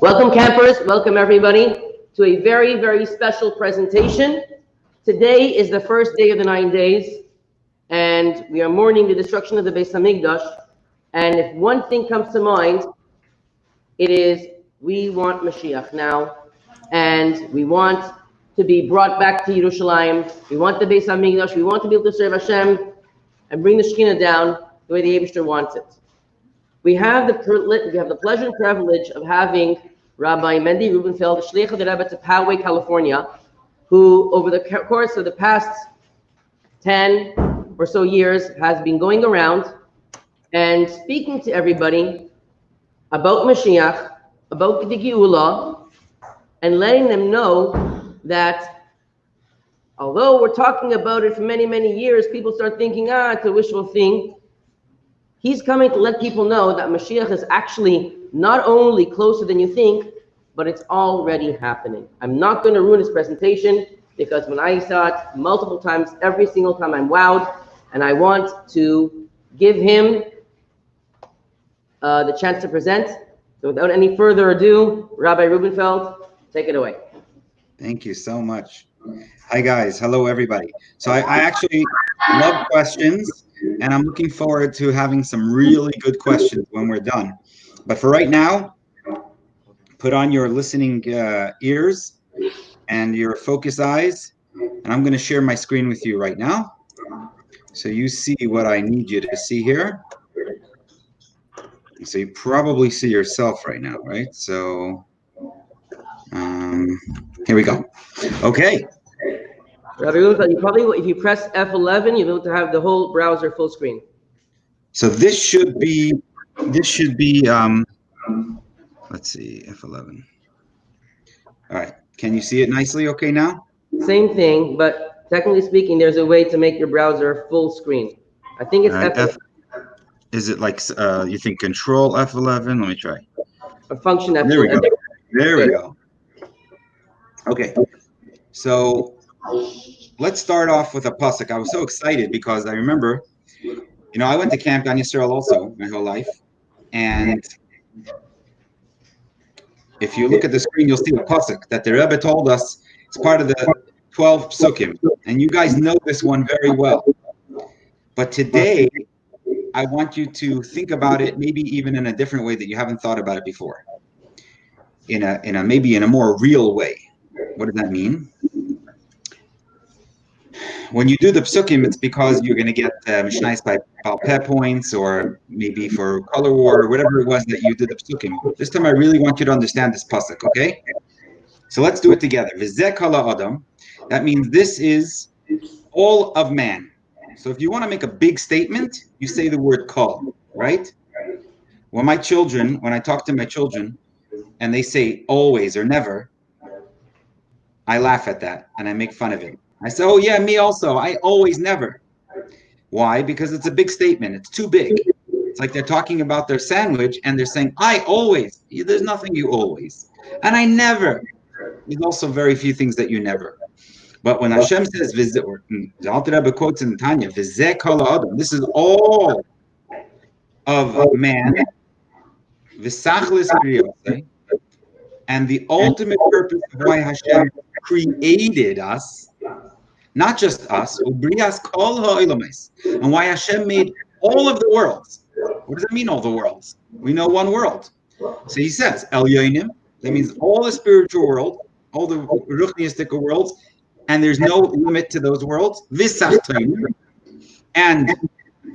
Welcome campers, welcome everybody to a very, very special presentation. Today is the first day of the 9 days, and we are mourning the destruction of the Beis Hamikdash. And if one thing comes to mind, it is we want Mashiach now, and we want to be brought back to Yerushalayim. We want the Beis Hamikdash. We want to be able to serve Hashem and bring the Shekhinah down the way the Eibishter wants it. We have the pleasure and privilege of having Rabbi Mendy, Rubenfeld, the Shliach of the Rebbe to Poway, California, who over the course of the past 10 or so years has been going around and speaking to everybody about Mashiach, about the Geulah, and letting them know that although we're talking about it for many, many years, people start thinking, it's a wishful thing. He's coming to let people know that Mashiach is actually not only closer than you think, but it's already happening. I'm not going to ruin his presentation because when I saw it multiple times, every single time I'm wowed, and I want to give him the chance to present. So without any further ado, Rabbi Rubenfeld, take it away. Thank you so much. Hi guys, hello everybody. So I actually love questions, and I'm looking forward to having some really good questions when we're done. But for right now, put on your listening ears and your focus eyes, and I'm going to share my screen with you right now. So you see what I need you to see here. So you probably see yourself right now, right? So here we go. Okay. Rabbi Rubenfeld, you probably, if you press F11, you'll be able to have the whole browser full screen. So this should be, let's see, F11. All right, can you see it nicely okay now? Same thing, but technically speaking, there's a way to make your browser full screen. I think it's F11. Is it like, you think Control F11? Let me try. A function F11. There we go. There we go. Okay, so let's start off with a pasuk. I was so excited because I remember, I went to Camp Gan Yisrael also my whole life, and if you look at the screen, you'll see a pasuk that the Rebbe told us. It's part of the 12 psukim, and you guys know this one very well. But today, I want you to think about it, maybe even in a different way that you haven't thought about it before. Maybe in a more real way. What does that mean? When you do the psukim, it's because you're going to get mishnayos by peh points, or maybe for color war, or whatever it was that you did the psukim. This time I really want you to understand this pasuk, okay? So let's do it together. V'zeh kol ha'adam. That means this is all of man. So if you want to make a big statement, you say the word kol, right? When I talk to my children, and they say always or never, I laugh at that and I make fun of it. I say, oh yeah, me also. I always never. Why? Because it's a big statement. It's too big. It's like they're talking about their sandwich and they're saying, I always. There's nothing you always. And I never. There's also very few things that you never. But when Hashem says, the Alter Rebbe quotes in Tanya, V'zeh kol ha'adam, this is all of man. V'sachlis kriyosei. And the ultimate purpose of why Hashem created us, not just us, and why Hashem made all of the worlds. What does it mean, all the worlds? We know one world. So he says, El Yoinim, that means all the spiritual world, all the ruchniistic worlds, and there's no limit to those worlds. V'sachtoinim, and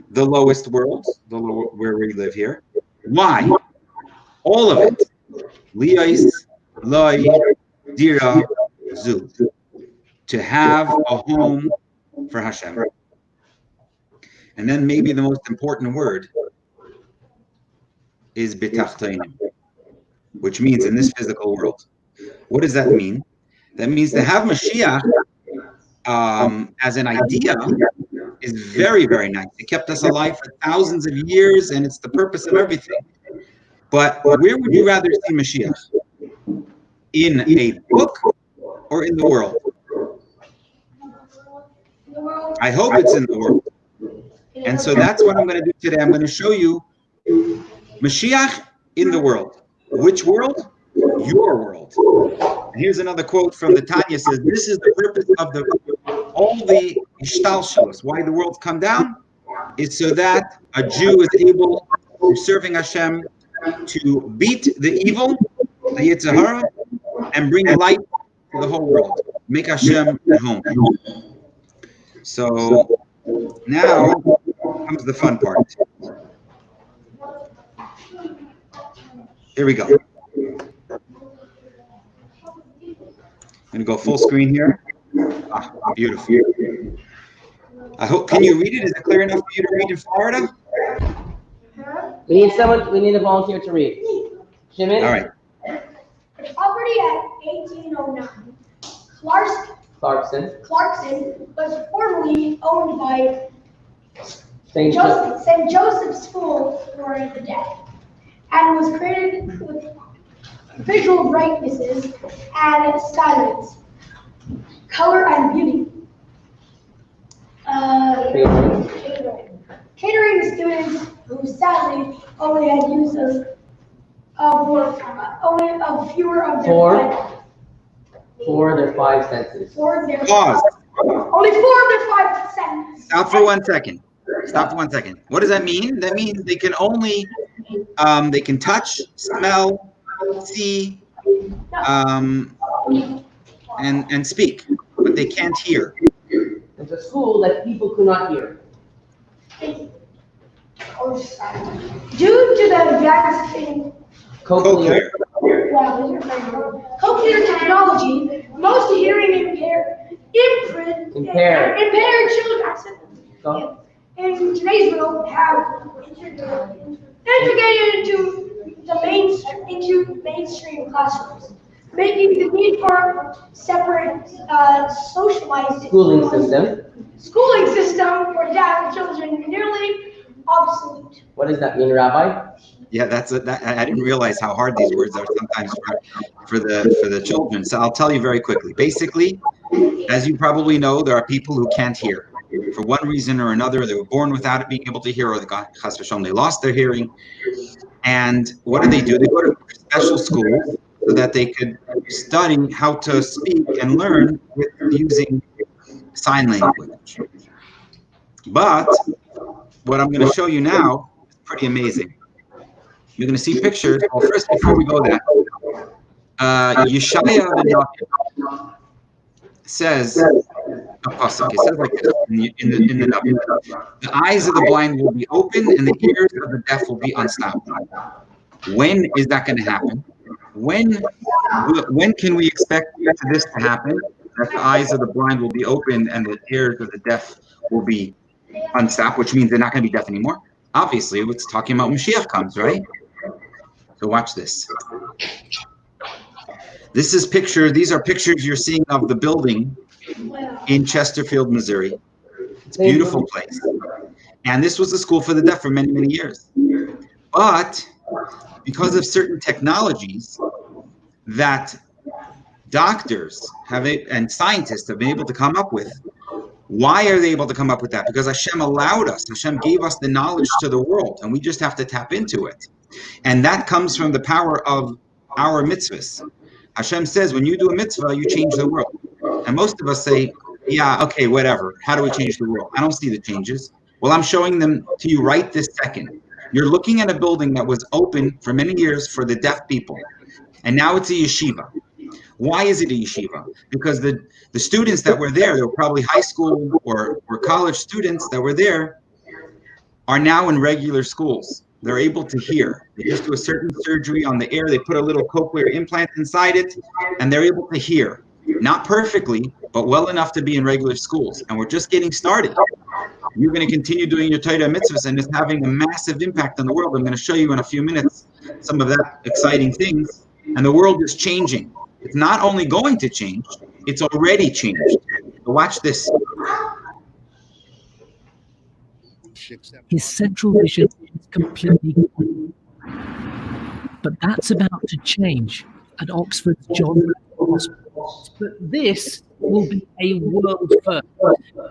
the lowest world, where we live here. Why? All of it. Liyais, loy, dira, zu. To have a home for Hashem. And then maybe the most important word is bitachtoinim, which means in this physical world. What does that mean? That means to have Mashiach as an idea is very, very nice. It kept us alive for thousands of years, and it's the purpose of everything. But where would you rather see Mashiach? In a book or in the world? I hope it's in the world. And so that's what I'm going to do today. I'm going to show you Mashiach in the world. Which world? your world. And here's another quote from the Tanya says, this is the purpose of all the ishtalshalos, why the world's come down, is so that a Jew is able, through serving Hashem, to beat the evil, the Yetzer Hara, and bring light to the whole world. Make Hashem at home. So now comes the fun part. Here we go. I'm going to go full screen here. Ah, beautiful. I hope, can you read it? Is it clear enough for you to read in Florida? We need a volunteer to read. Shimon? All right. Property at 1809. Clarkson was formerly owned by St. Joseph's School for the Deaf and was created with visual brightnesses and silence, color and beauty. Catering students who sadly only had use of fewer of their five senses. Pause. Only 4 of their 5 senses. Stop for 1 second. Stop for 1 second. What does that mean? That means they can only, they can touch, smell, see, and speak, but they can't hear. It's a school that people could not hear. Due to the advance in Cochlear. cochlear technology, most hearing impaired children in today's world have integrated into mainstream classrooms, making the need for separate socialized Schooling system for deaf children nearly obsolete. What does that mean, Rabbi? Yeah, I didn't realize how hard these words are sometimes for the children. So I'll tell you very quickly. Basically, as you probably know, there are people who can't hear. For one reason or another, they were born without it being able to hear, or they lost their hearing. And what do? They go to special schools so that they could study how to speak and learn with using sign language. But what I'm going to show you now is pretty amazing. You're going to see pictures. Well, first, before we go there, Yeshaya the Navi says, a pasuk. It says like this in the Navi: the eyes of the blind will be open and the ears of the deaf will be unstopped. When is that going to happen? When can we expect this to happen? That the eyes of the blind will be open and the ears of the deaf will be unstopped, which means they're not going to be deaf anymore. Obviously, it's talking about Mashiach comes, right? So watch this. These are pictures you're seeing of the building in Chesterfield, Missouri. It's a beautiful place. And this was a school for the deaf for many, many years. But because of certain technologies that doctors and scientists have been able to come up with, why are they able to come up with that? Because Hashem allowed us. Hashem gave us the knowledge to the world, and we just have to tap into it. And that comes from the power of our mitzvahs. Hashem says, when you do a mitzvah, you change the world. And most of us say, yeah, okay, whatever. How do we change the world? I don't see the changes. Well, I'm showing them to you right this second. You're looking at a building that was open for many years for the deaf people. And now it's a yeshiva. Why is it a yeshiva? Because the students that were there, they were probably high school or college students that were there, are now in regular schools. They're able to hear. They just do a certain surgery on the ear. They put a little cochlear implant inside it, and they're able to hear. Not perfectly, but well enough to be in regular schools. And we're just getting started. You're going to continue doing your Torah mitzvahs, and it's having a massive impact on the world. I'm going to show you in a few minutes some of that exciting things. And the world is changing. It's not only going to change, it's already changed. So watch this. His central vision is completely gone. But that's about to change at Oxford's John Hospital. But this will be a world first.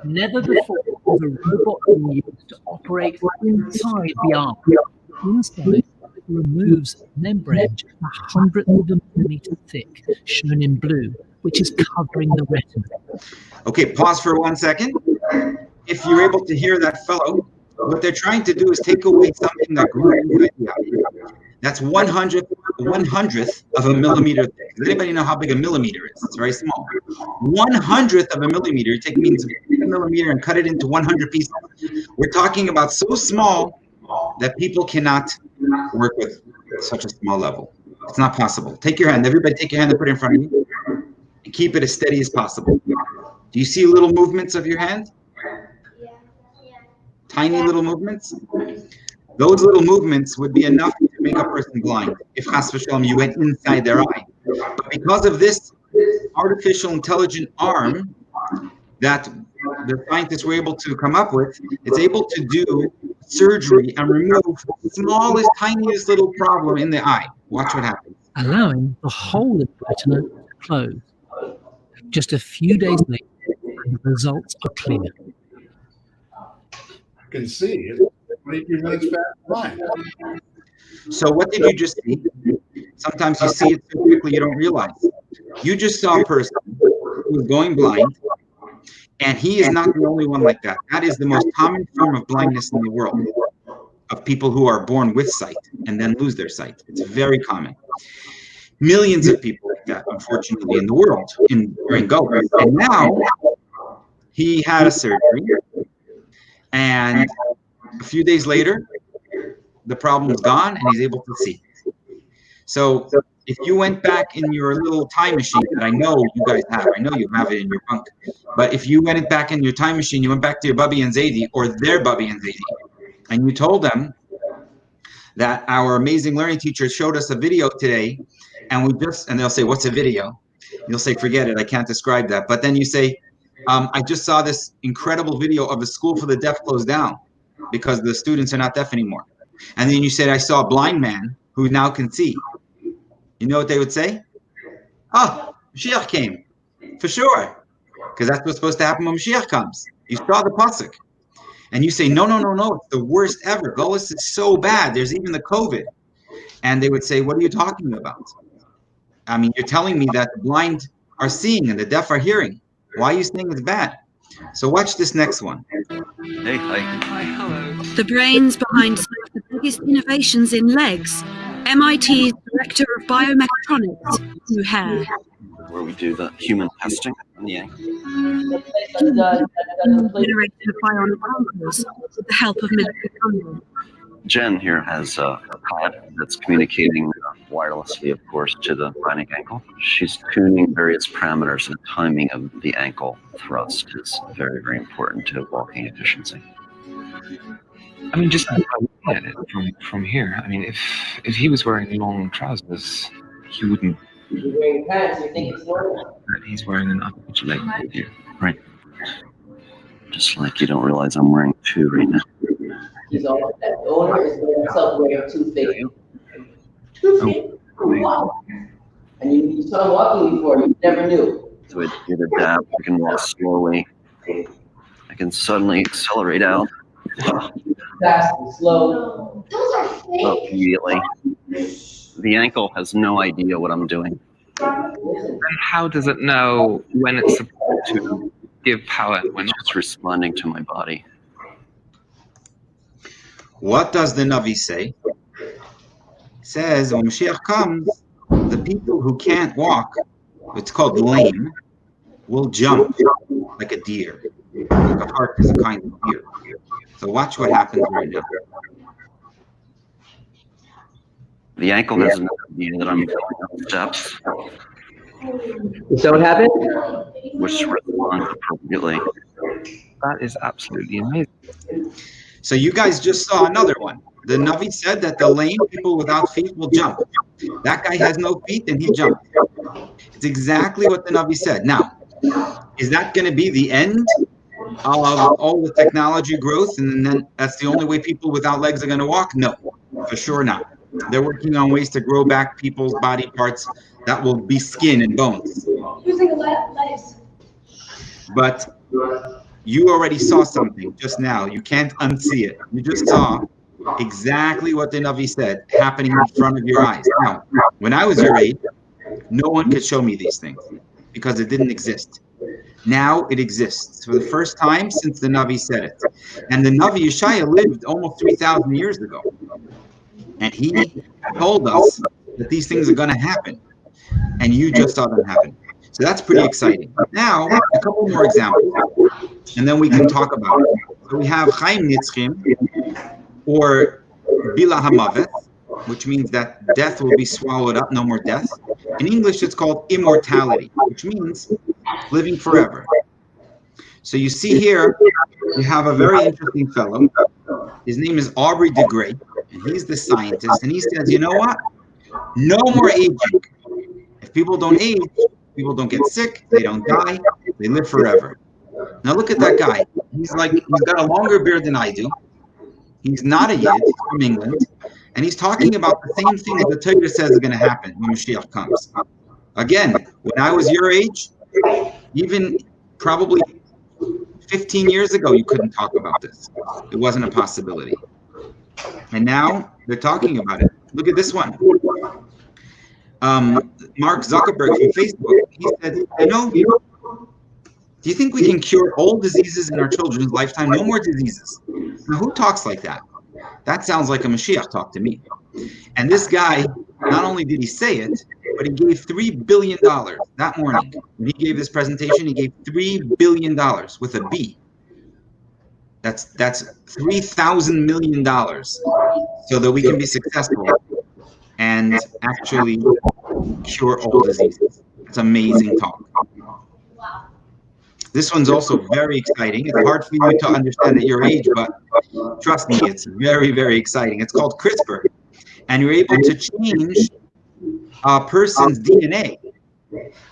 Never before was a robot being used to operate inside the arm. Instead, removes a membrane just 100th of a millimeter thick, shown in blue, which is covering the retina. Okay, pause for 1 second. If you're able to hear that fellow, what they're trying to do is take away something that grew inside the eye. That's 1/100th of a millimeter thick. Does anybody know how big a millimeter is? It's very small. 1/100th of a millimeter, you take means a millimeter and cut it into 100 pieces. We're talking about so small that people cannot work with such a small level. It's not possible. Take your hand. Everybody take your hand and put it in front of you. And keep it as steady as possible. Do you see little movements of your hand? Yeah. Tiny little movements? Those little movements would be enough to make a person blind if chas v'shalom you went inside their eye. But because of this artificial intelligent arm that the scientists were able to come up with, it's able to do surgery and remove the smallest, tiniest little problem in the eye. Watch what happens. Allowing the whole of the retina to close. Just a few days later, and the results are clear. I can see it. 23 minutes past 9. So what did you just see? Sometimes you see it so quickly you don't realize. You just saw a person who was going blind, and he is not the only one like that. That is the most common form of blindness in the world, of people who are born with sight and then lose their sight. It's very common. Millions of people like that, unfortunately, in the world, in Geulah. And now he had a surgery, and a few days later, the problem's gone, and he's able to see. So if you went back in your little time machine that I know you guys have, I know you have it in your bunk, but if you went back in your time machine, you went back to your Bubby and Zadie, or their Bubby and Zadie, and you told them that our amazing learning teacher showed us a video today, and they'll say, what's a video? You'll say, forget it, I can't describe that. But then you say, I just saw this incredible video of a school for the deaf closed down because the students are not deaf anymore. And then you said, I saw a blind man who now can see. You know what they would say? Oh, Mashiach came, for sure. Because that's what's supposed to happen when Mashiach comes. You saw the pasuk. And you say, no, it's the worst ever. Geulah is so bad. There's even the COVID. And they would say, what are you talking about? I mean, you're telling me that the blind are seeing and the deaf are hearing. Why are you saying it's bad? So watch this next one. Hey, hi. Hi, hello. The brains behind some of the biggest innovations in legs, MIT's Director of Biomechatronics, Hugh Hare. Where we do the human testing on the ankle. Generated bionic ankles with the help of military funding. Jen here has a pad that's communicating wirelessly, of course, to the bionic ankle. She's tuning various parameters, and the timing of the ankle thrust is very, very important to walking efficiency. I mean, just looking at it from here. I mean, if he was wearing long trousers, he wouldn't. If you're wearing pants, you think it's normal. That he's wearing an upper leg here. Right. Just like you don't realize I'm wearing two right now. He's all like that. The owner is himself wearing 2 feet. 2 feet? Wow. And you saw him walking before, you never knew. So I did a dab. I can walk slowly. I can suddenly accelerate out. Fast and slow. Those are fake. Immediately. The ankle has no idea what I'm doing. And how does it know when it's supposed to give power and when not? It's responding to my body. What does the Navi say? It says when Mashiach comes, the people who can't walk, it's called lame, will jump like a deer. Like a hart is a kind of deer. So watch what happens right now. The ankle has no idea that I'm going up steps, So what happened? which responds appropriately. That is absolutely amazing. So you guys just saw another one. The Navi said that the lame people without feet will jump. That guy has no feet and he jumped. It's exactly what the Navi said. Now, is that going to be the end of all the technology growth and then that's the only way people without legs are going to walk? No, for sure not. They're working on ways to grow back people's body parts that will be skin and bones. Using lettuce. But you already saw something just now. You can't unsee it. You just saw exactly what the Navi said, happening in front of your eyes. Now, when I was your age, no one could show me these things because it didn't exist. Now it exists for the first time since the Navi said it. And the Navi Yeshaya lived almost 3,000 years ago. And he told us that these things are going to happen. And you just saw them happen. So that's pretty exciting. Now, a couple more examples. And then we can talk about it. So we have Chaim Nitzchim, or Bila Hamavet, which means that death will be swallowed up, no more death. In English, it's called immortality, which means living forever. So you see here, you have a very interesting fellow. His name is Aubrey de Grey, and he's the scientist. And he says, you know what? No more aging. If people don't age, people don't get sick, they don't die, they live forever. Now look at that guy. He's got a longer beard than I do. He's not a Yid, he's from England. And he's talking about the same thing that the Torah says is going to happen when Mashiach comes. Again, when I was your age, even probably 15 years ago, you couldn't talk about this. It wasn't a possibility. And now they're talking about it. Look at this one. Mark Zuckerberg from Facebook, he said, do you think we can cure all diseases in our children's lifetime? No more diseases. Now, who talks like that? That sounds like a Mashiach talk to me. And this guy, not only did he say it, but he gave $3 billion that morning. When he gave this presentation, he gave $3 billion with a B. That's $3,000 million so that we can be successful and actually cure all diseases. It's amazing talk. This one's also very exciting. It's hard for you to understand at your age, but trust me, it's very, very exciting. It's called CRISPR. And you're able to change a person's DNA.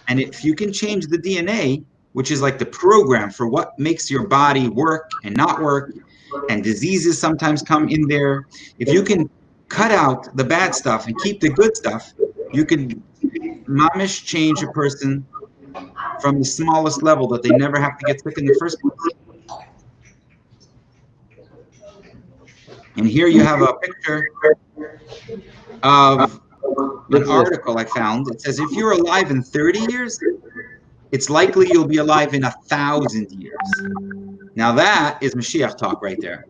And if you can change the DNA, which is like the program for what makes your body work and not work, and diseases sometimes come in there, if you can cut out the bad stuff and keep the good stuff, you can mamish change a person from the smallest level that they never have to get sick in the first place. And here you have a picture of an article I found. It says, if you're alive in 30 years, it's likely you'll be alive in 1,000 years. Now that is Mashiach talk right there.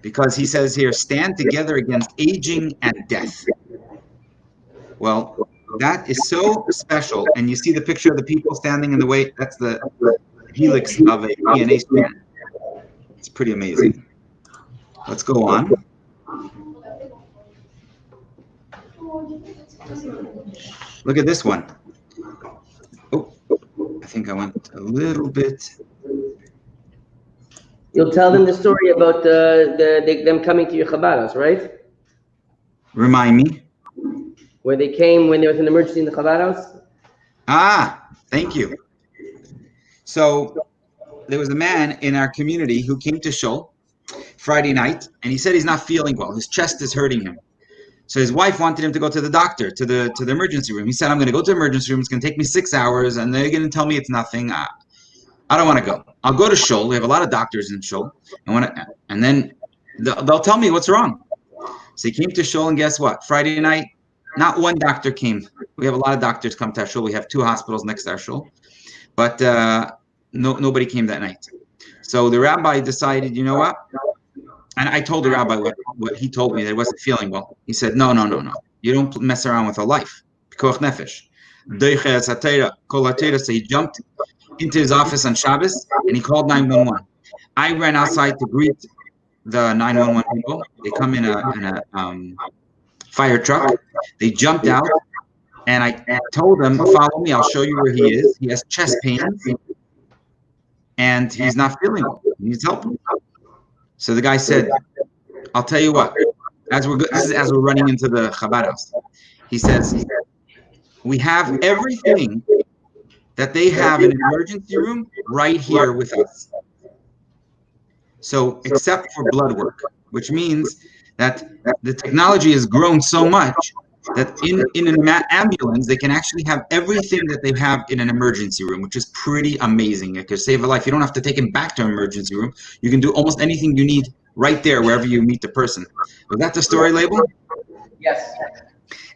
Because he says here, stand together against aging and death. Well, that is so special. And you see the picture of the people standing in the way. That's the helix of a DNA strand. It's pretty amazing. Let's go on. Look at this one. Oh, I think I went a little bit. You'll tell them the story about them coming to your Chabad house, right? Remind me. Where they came when there was an emergency in the Chabad house? Ah, thank you. So there was a man in our community who came to shul Friday night, and he said he's not feeling well. His chest is hurting him. So his wife wanted him to go to the doctor, to the emergency room. He said, I'm going to go to the emergency room. It's going to take me 6 hours, and they're going to tell me it's nothing. I don't want to go. I'll go to shul. We have a lot of doctors in shul. And then they'll tell me what's wrong. So he came to shul, and guess what? Friday night, not one doctor came. We have a lot of doctors come to our shul. We have 2 hospitals next to our shul. But nobody came that night. So the rabbi decided, you know what? And I told the rabbi what he told me, that he wasn't feeling well. He said, no. You don't mess around with a life. Pikuach nefesh. So he jumped into his office on Shabbos, and he called 911. I ran outside to greet the 911 people. They come in a fire truck. They jumped out, and I told them, follow me, I'll show you where he is. He has chest pains, and he's not feeling well. He needs help. So the guy said, I'll tell you what, this is as we're running into the Chabad house. He says, we have everything that they have in an emergency room right here with us. So except for blood work, which means that the technology has grown so much that in an ambulance, they can actually have everything that they have in an emergency room, which is pretty amazing. It could save a life. You don't have to take him back to an emergency room. You can do almost anything you need right there wherever you meet the person. Was that the story label? Yes.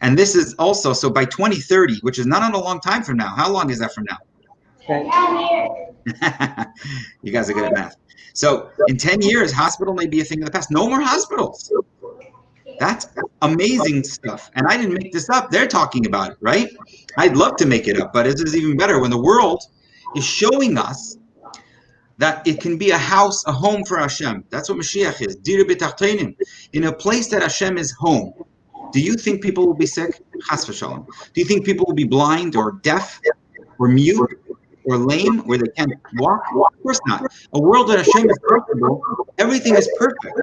And this is also, so by 2030, which is not on a long time from now. How long is that from now? 10 years. You guys are good at math. So in 10 years, hospital may be a thing of the past. No more hospitals. That's amazing stuff. And I didn't make this up. They're talking about it, right? I'd love to make it up, but this is even better when the world is showing us that it can be a house, a home for Hashem. That's what Mashiach is. Dir b'tachtenim. In a place that Hashem is home. Do you think people will be sick? Chas v'shalom. Do you think people will be blind or deaf or mute or lame where they can't walk? Of course not. A world that Hashem is comfortable, everything is perfect.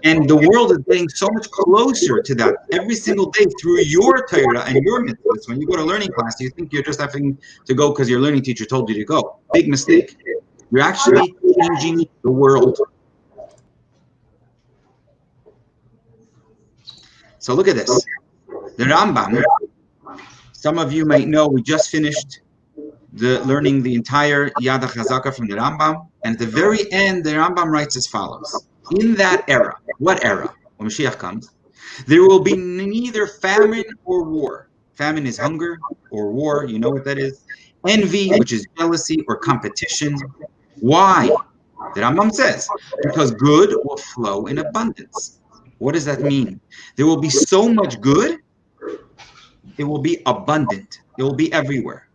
And the world is getting so much closer to that every single day through your Torah and your mitzvahs. When you go to learning class, you think you're just having to go because your learning teacher told you to go. Big mistake. You're actually changing the world. So look at this. The Rambam, some of you might know, we just finished learning the entire Yad HaChazaka from the Rambam. And at the very end, the Rambam writes as follows. In that era, what era? When Mashiach comes, there will be neither famine or war. Famine is hunger, or war, you know what that is. Envy, which is jealousy or competition. Why? The Rambam says, because good will flow in abundance. What does that mean? There will be so much good, it will be abundant. It will be everywhere.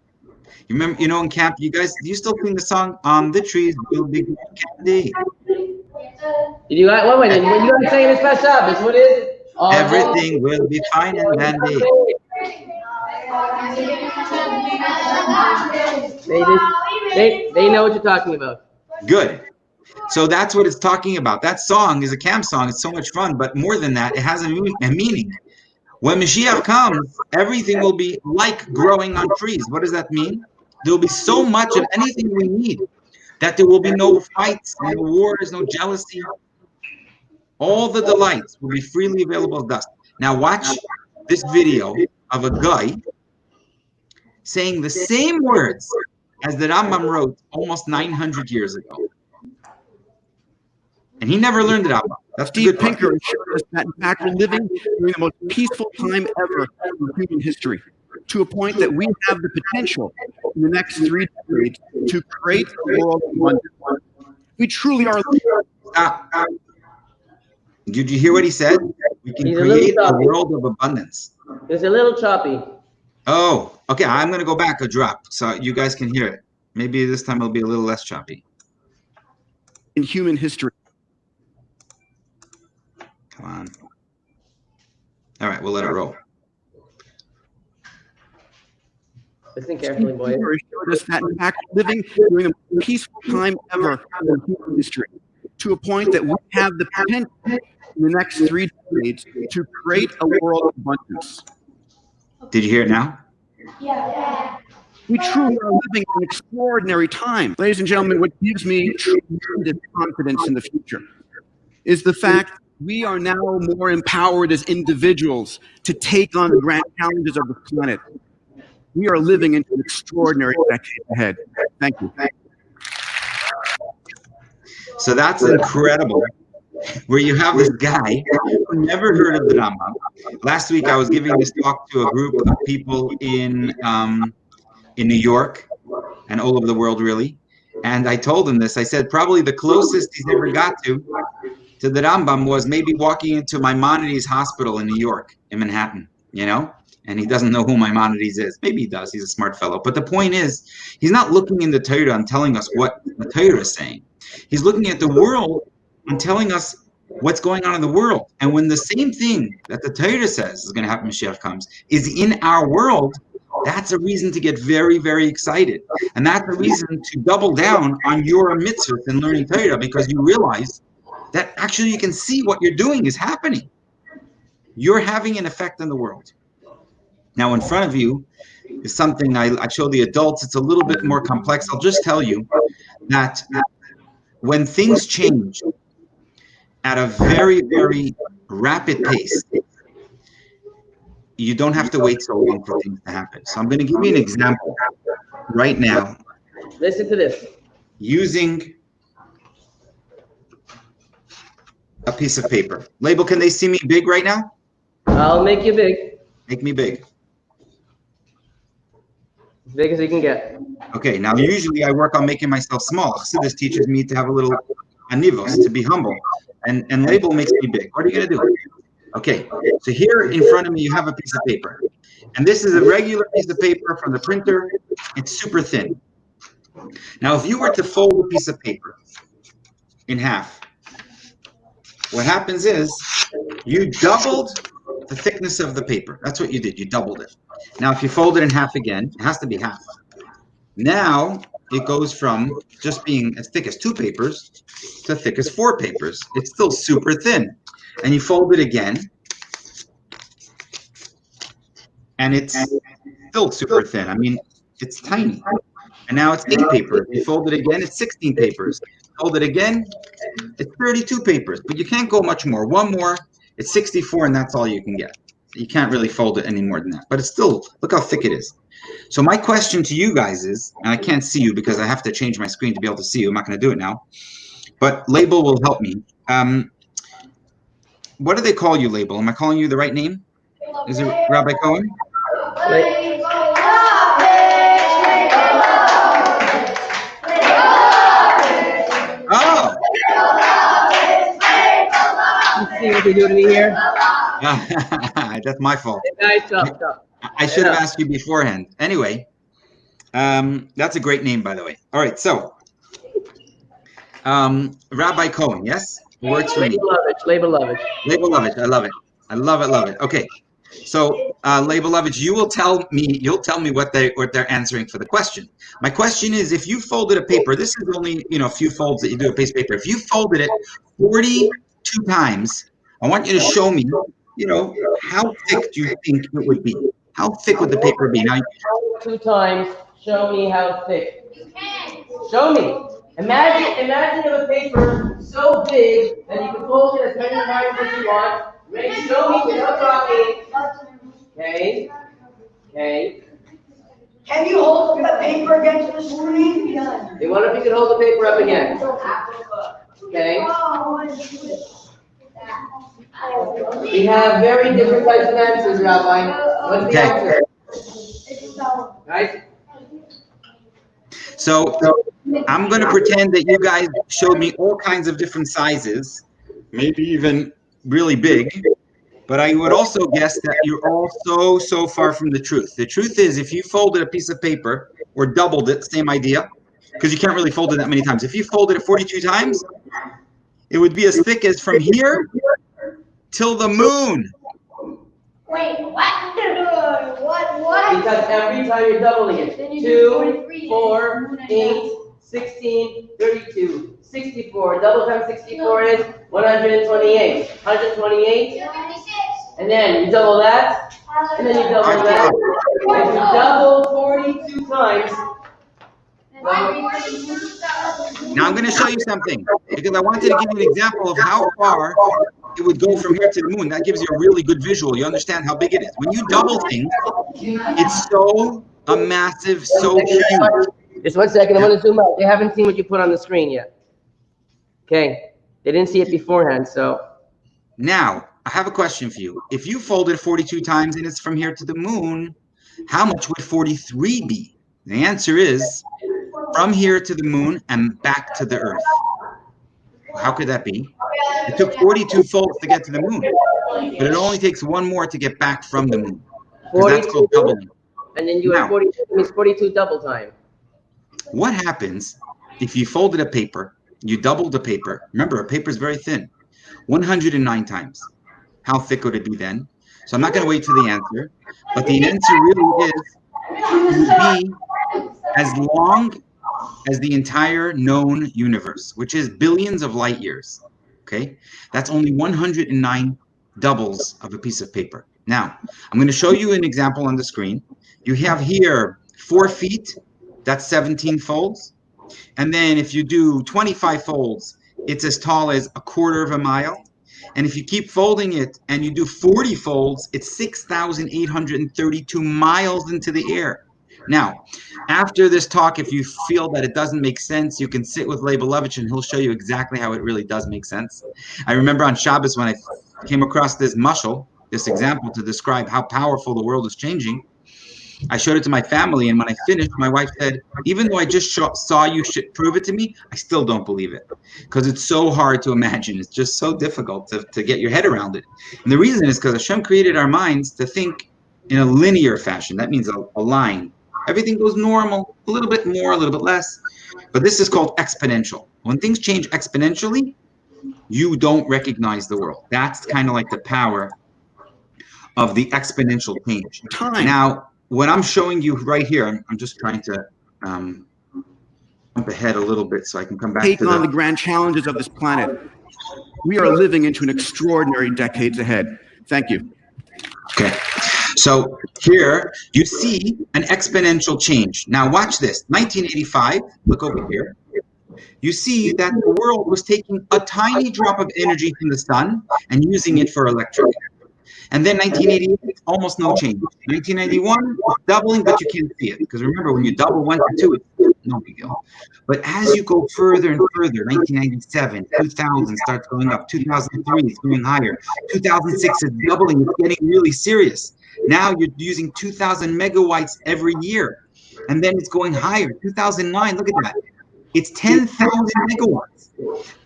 You remember, you know, in camp, you guys, do you still sing the song, "On the trees will be candy"? Did you got what? You got saying this last Shabbos? What is it? Everything will be fine and dandy. They know what you're talking about. Good. So that's what it's talking about. That song is a camp song. It's so much fun. But more than that, it has a meaning. When Mashiach comes, everything will be like growing on trees. What does that mean? There will be so much of anything we need that there will be no fights, no wars, no jealousy. All the delights will be freely available as dust. Now watch this video of a guy saying the same words as the Rambam wrote almost 900 years ago. And he never learned the Rambam. That's the good part. Pinker assured us that in fact we're living during the most peaceful time ever in human history, to a point that we have the potential in the next 3 decades to create a world of abundance. We truly are. Did you hear what he said? We can create a world of abundance. It's a little choppy. Oh, okay. I'm going to go back a drop so you guys can hear it. Maybe this time it'll be a little less choppy. In human history. Come on. All right, we'll let it roll. Listen carefully, boys. Assured us that in fact living during the most peaceful time ever in human history, to a point that we have the potential in the next 3 decades to create a world of abundance. Did you hear it now? Yeah. We truly are living in an extraordinary time. Ladies and gentlemen, what gives me tremendous confidence in the future is the fact we are now more empowered as individuals to take on the grand challenges of the planet. We are living into an extraordinary decade ahead. Thank you. So that's incredible. Where you have this guy who never heard of the Rambam. Last week I was giving this talk to a group of people in New York and all over the world, really. And I told him this. I said probably the closest he's ever got to the Rambam was maybe walking into Maimonides Hospital in New York, in Manhattan, you know? And he doesn't know who Maimonides is. Maybe he does. He's a smart fellow. But the point is, he's not looking in the Torah and telling us what the Torah is saying. He's looking at the world and telling us what's going on in the world. And when the same thing that the Torah says is going to happen when Mashiach comes is in our world, that's a reason to get very, very excited. And that's a reason to double down on your mitzvah and learning Torah, because you realize that actually you can see what you're doing is happening. You're having an effect on the world. Now, in front of you is something I show the adults. It's a little bit more complex. I'll just tell you that when things change at a very, very rapid pace, you don't have to wait so long for things to happen. So I'm going to give you an example right now. Listen to this. Using a piece of paper. Label, can they see me big right now? I'll make you big. Make me big. As big as you can get. Okay, now usually I work on making myself small. Chassidus teaches me to have a little anivos, to be humble. And label makes me big. What are you going to do? Okay, so here in front of me you have a piece of paper. And this is a regular piece of paper from the printer. It's super thin. Now, if you were to fold a piece of paper in half, what happens is you doubled the thickness of the paper. That's what you did. You doubled it. Now, if you fold it in half again, it has to be half. Now, it goes from just being as thick as 2 papers to thick as 4 papers. It's still super thin. And you fold it again, and it's still super thin. I mean, it's tiny. And now it's 8 papers. You fold it again, it's 16 papers. Fold it again, it's 32 papers. But you can't go much more. One more, it's 64, and that's all you can get. You can't really fold it any more than that. But it's still, look how thick it is. So my question to you guys is, and I can't see you because I have to change my screen to be able to see you. I'm not going to do it now. But Label will help me. What do they call you, Label? Am I calling you the right name? Is it Rabbi Cohen? Oh! You see what they do to me here? That's my fault. Nice stuff. I should have asked you beforehand. Anyway, that's a great name, by the way. All right, so Rabbi Cohen, yes? Works for me. Label Lovich. Label Lovich, I love it. I love it, love it. Okay, so Label Lovich, you'll tell me what they're answering for the question. My question is, if you folded a paper, this is only a few folds that you do a piece of paper. If you folded it 42 times, I want you to show me, how thick do you think it would be? How thick would the paper be? Now, 2 times. Show me how thick. Show me. Imagine a paper so big that you can fold it as many times as you want. Ready? Show me without talking. Okay. Can you hold the paper against the screen? They wonder if you can hold the paper up again. Okay. We have very different types of answers, Rabbi. What's the answer? Right? So I'm going to pretend that you guys showed me all kinds of different sizes, maybe even really big, but I would also guess that you're all so far from the truth. The truth is, if you folded a piece of paper or doubled it, same idea, because you can't really fold it that many times. If you folded it 42 times, it would be as thick as from here till the moon. Wait, what? What? Because every time you're doubling it, 2, 4, 8, 16, 32, 64. Double times 64 is 128. 128. And then you double that. And then you double that. And you double 42 times. Now I'm going to show you something, because I wanted to give you an example of how far it would go from here to the moon. That gives you a really good visual. You understand how big it is. When you double things, it's so massive, so huge. Just 1 second. I'm going to zoom out. They haven't seen what you put on the screen yet. Okay. They didn't see it beforehand, so. Now, I have a question for you. If you fold it 42 times and it's from here to the moon, how much would 43 be? The answer is from here to the moon and back to the earth. How could that be? It took 42 folds to get to the moon, but it only takes 1 more to get back from the moon. That's called doubling. And then you have 42, means 42 double time. What happens if you folded a paper, you doubled the paper? Remember, a paper is very thin. 109 times. How thick would it be then? So I'm not going to wait for the answer, but the answer really is, it would be as long as the entire known universe, which is billions of light years. Okay, that's only 109 doubles of a piece of paper. Now, I'm going to show you an example on the screen. You have here 4 feet, that's 17 folds. And then if you do 25 folds, it's as tall as 1/4 mile. And if you keep folding it and you do 40 folds, it's 6,832 miles into the air. Now, after this talk, if you feel that it doesn't make sense, you can sit with Leibelovich and he'll show you exactly how it really does make sense. I remember on Shabbos when I came across this mashal, this example to describe how powerful the world is changing. I showed it to my family, and when I finished, my wife said, even though I just saw you prove it to me, I still don't believe it, because it's so hard to imagine. It's just so difficult to get your head around it. And the reason is because Hashem created our minds to think in a linear fashion. That means a line. Everything goes normal, a little bit more, a little bit less. But this is called exponential. When things change exponentially, you don't recognize the world. That's kind of like the power of the exponential change. Now, what I'm showing you right here, I'm just trying to jump ahead a little bit so I can come back Take to on the grand challenges of this planet. We are living into an extraordinary decades ahead. Thank you. Okay. So here you see an exponential change. Now watch this. 1985, look over here. You see that the world was taking a tiny drop of energy from the sun and using it for electricity. And then 1988, almost no change. 1991, doubling, but you can't see it. Because remember, when you double 1 to 2, it's no big deal. But as you go further and further, 1997, 2000 starts going up. 2003 is going higher. 2006 is doubling. It's getting really serious. Now you're using 2,000 megawatts every year. And then it's going higher. 2009, look at that. It's 10,000 megawatts.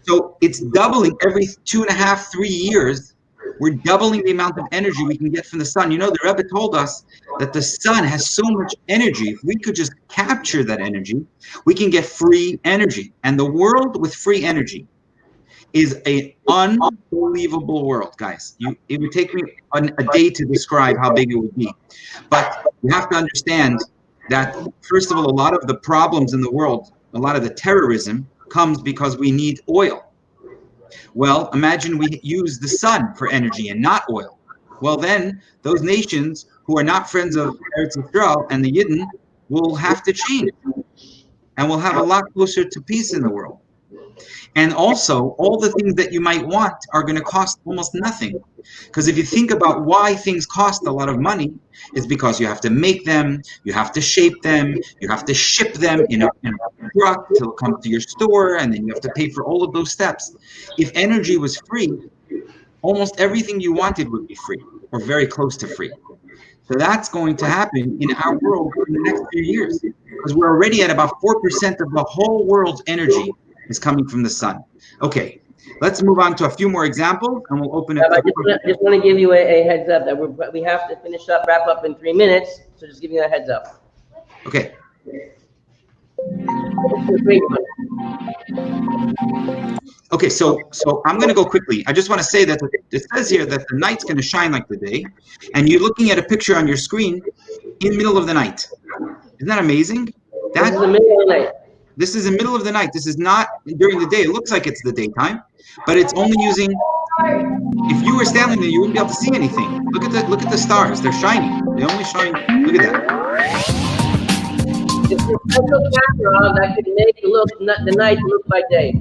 So it's doubling every 2.5, 3 years. We're doubling the amount of energy we can get from the sun. You know, the Rebbe told us that the sun has so much energy. If we could just capture that energy, we can get free energy. And the world with free energy is an unbelievable world, guys. It would take me a day to describe how big it would be. But you have to understand that, first of all, a lot of the problems in the world, a lot of the terrorism comes because we need oil. Well, imagine we use the sun for energy and not oil. Well, then those nations who are not friends of Eretz Yisrael and the Yidden will have to change. And we'll have a lot closer to peace in the world. And also, all the things that you might want are going to cost almost nothing. Because if you think about why things cost a lot of money, it's because you have to make them, you have to shape them, you have to ship them in a truck till it comes to your store, and then you have to pay for all of those steps. If energy was free, almost everything you wanted would be free, or very close to free. So that's going to happen in our world in the next few years. Because we're already at about 4% of the whole world's energy is coming from the sun. Okay, let's move on to a few more examples, and we'll open it up. I just want to give you a heads up that we have to wrap up in 3 minutes, so just give you a heads up. Okay. Okay, so I'm going to go quickly. I just want to say that it says here that the night's going to shine like the day, and you're looking at a picture on your screen in the middle of the night. Isn't that amazing? This is the middle of the night. This is the middle of the night. This is not during the day. It looks like it's the daytime, but it's only using. If you were standing there, you wouldn't be able to see anything. Look at the stars. They're shining. They only shine. Look at that. It's a special camera that can make the night look like day.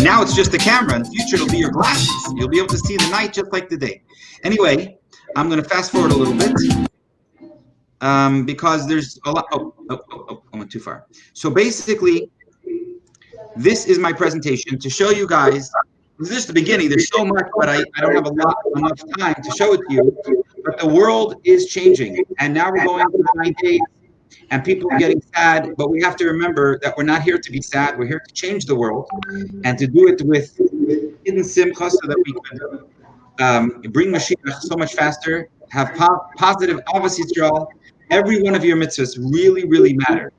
Now it's just a camera. In the future, it'll be your glasses. You'll be able to see the night just like the day. Anyway, I'm going to fast forward a little bit. Because there's a lot. I went too far. So basically, this is my presentation to show you guys. This is just the beginning. There's so much, but I don't have enough time to show it to you. But the world is changing, and now we're going through the 9 days, and people are getting sad. But we have to remember that we're not here to be sad. We're here to change the world, and to do it with hidden simcha, so that we can bring Mashiach so much faster. Have positive Avos Yisrael. Every one of your mitzvahs really, really matter.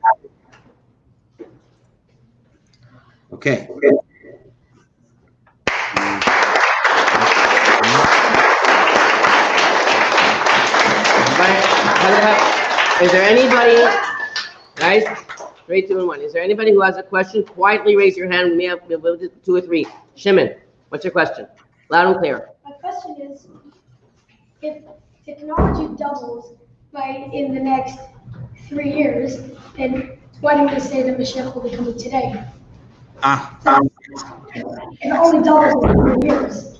Okay. Is there anybody, guys? 3, 2, and 1. Is there anybody who has a question? Quietly raise your hand. We may have 2 or 3. Shimon, what's your question? Loud and clear. My question is, if technology doubles in the next 3 years, then why don't we say that Mashiach will be coming today? It only doubles in 3 years.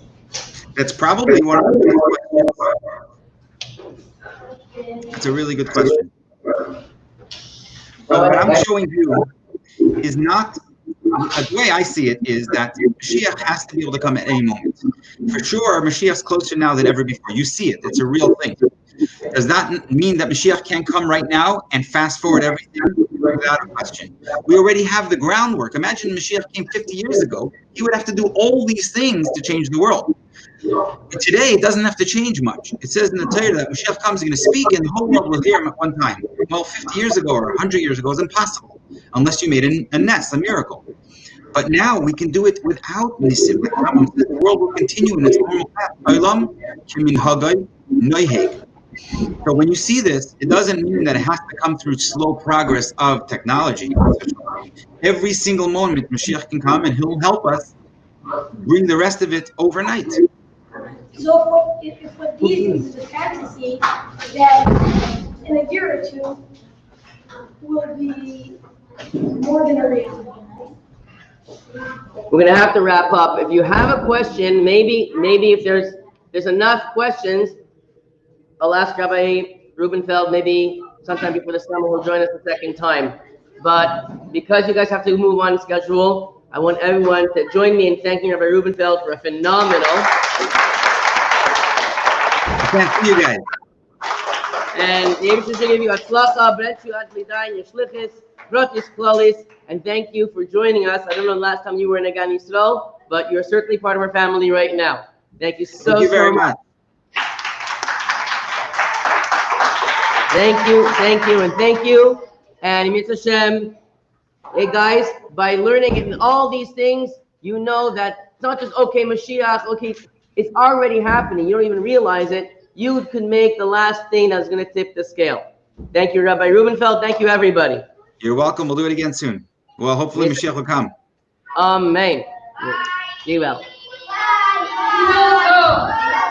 That's probably one of the questions. It's a really good question. So what I'm showing you is not, the way I see it is that Mashiach has to be able to come at any moment. For sure, Mashiach's closer now than ever before. You see it. It's a real thing. Does that mean that Mashiach can't come right now and fast forward everything? Without a question. We already have the groundwork. Imagine Mashiach came 50 years ago. He would have to do all these things to change the world. But today, it doesn't have to change much. It says in the Torah that Mashiach comes, he's going to speak, and the whole world will hear him at one time. Well, 50 years ago or 100 years ago is impossible, unless you made a nest, a miracle. But now we can do it without Nisim. Like Rambam said, the world will continue in its normal path. Olam kimin hagay noiheg. So when you see this, it doesn't mean that it has to come through slow progress of technology. Every single moment, Mashiach can come and he'll help us bring the rest of it overnight. So if what these things is a fantasy, then in a year or two will be more than a reality. We're gonna have to wrap up. If you have a question, maybe if there's enough questions, I'll ask Rabbi Rubenfeld maybe sometime before the summer will join us a second time. But because you guys have to move on schedule, I want everyone to join me in thanking Rabbi Rubenfeld for a phenomenal. Thank you guys. And the Yevishter should give you Hatzlacha, Bret you Ad Lidayin, Yeshlichis, Brotis Klalis, and thank you for joining us. I don't know the last time you were in Agan Yisrael, but you're certainly part of our family right now. Thank you so much. Thank you, and thank you. And Mitzvah Hashem, hey guys, by learning in all these things, you know that it's not just, okay, Mashiach, okay, it's already happening. You don't even realize it. You can make the last thing that's going to tip the scale. Thank you, Rabbi Rubenfeld. Thank you, everybody. You're welcome. We'll do it again soon. Well, hopefully Mashiach will come. Amen. Geulah.